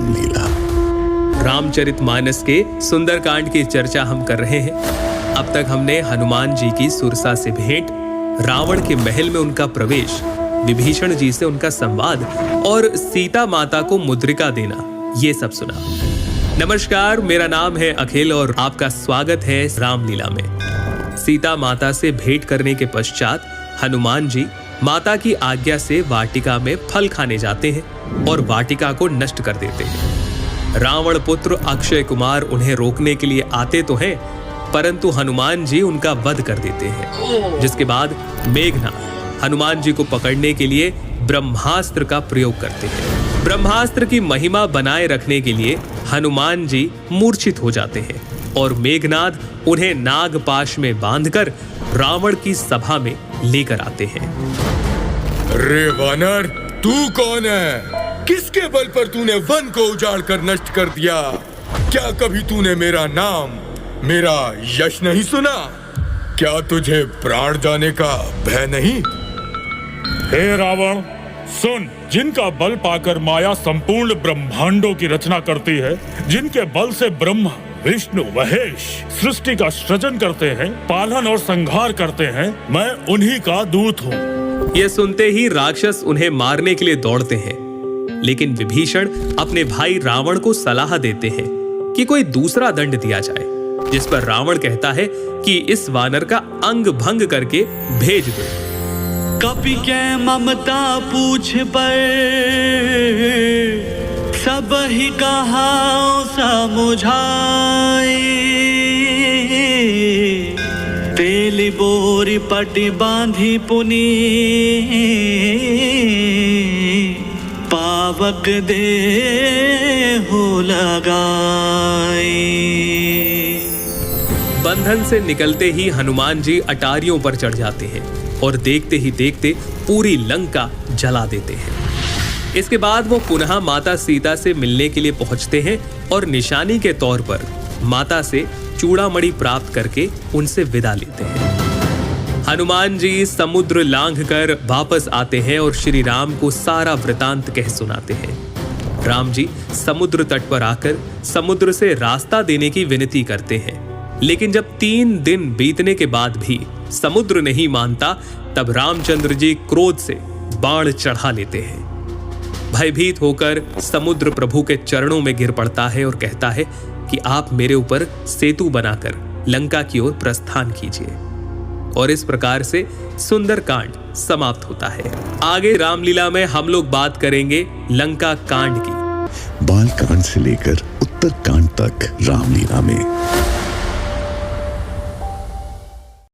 रामलीला। रामचरितमानस के सुंदरकांड की चर्चा हम कर रहे हैं। अब तक हमने हनुमान जी की सुरसा से भेंट, रावण के महल में उनका प्रवेश, विभीषण जी से उनका संवाद और सीता माता को मुद्रिका देना, ये सब सुना। नमस्कार, मेरा नाम है अखिल और आपका स्वागत है रामलीला में। सीता माता से भेंट करने के पश्चात हनुमान जी माता की आज्ञा से वाटिका में फल खाने जाते हैं और वाटिका को नष्ट कर देते हैं। रावण पुत्र अक्षय कुमार उन्हें रोकने के लिए आते तो हैं, परंतु हनुमान जी उनका वध कर देते हैं। जिसके बाद मेघनाद हनुमान जी को पकड़ने के लिए ब्रह्मास्त्र का प्रयोग करते हैं। ब्रह्मास्त्र की महिमा बनाए रखने के लिए हनुमान जी मूर्छित हो जाते हैं और मेघनाद उन्हें नागपाश में बांधकर रावण की सभा में लेकर आते हैं। अरे वानर, तू कौन है? किसके बल पर तूने वन को उजाड़ कर नष्ट कर दिया? क्या कभी तूने मेरा नाम, मेरा यश नहीं सुना? क्या तुझे प्राण जाने का भय नहीं? हे रावण, सुन, जिनका बल पाकर माया संपूर्ण ब्रह्मांडों की रचना करती है, जिनके बल से ब्रह्मा, विष्णु, महेश सृष्टि का सृजन करते हैं, पालन और संहार करते हैं, मैं उन्हीं का दूत हूँ। ये सुनते ही राक्षस उन्हें मारने के लिए दौड़ते हैं, लेकिन विभीषण अपने भाई रावण को सलाह देते हैं कि कोई दूसरा दंड दिया जाए, जिस पर रावण कहता है कि इस वानर का अंग भंग करके भेज दो। कपि के ममता पूछ पर सब ही कहा समुझाई, तेली बोरी पटी बांधी पुनी पावक दे हो लगाई। बंधन से निकलते ही हनुमान जी अटारियों पर चढ़ जाते हैं और देखते ही देखते पूरी लंका जला देते हैं। इसके बाद वो पुनः माता सीता से मिलने के लिए पहुंचते हैं और निशानी के तौर पर माता से चूड़ामणि प्राप्त करके उनसे विदा लेते हैं। हनुमान जी समुद्र लांघकर वापस आते हैं और श्री राम को सारा वृतांत कह सुनाते हैं। राम जी समुद्र तट पर आकर समुद्र से रास्ता देने की विनती करते हैं, लेकिन जब 3 दिन बीतने के बाद भी समुद्र नहीं मानता, तब रामचंद्र जी क्रोध से बाण चढ़ा लेते हैं। भयभीत होकर समुद्र प्रभु के चरणों में गिर पड़ता है और कहता है कि आप मेरे ऊपर सेतु बनाकर लंका की ओर प्रस्थान कीजिए। और इस प्रकार से सुंदरकांड समाप्त होता है। आगे रामलीला में हम लोग बात करेंगे लंका कांड की। बाल कांड से लेकर उत्तर कांड तक रामलीला में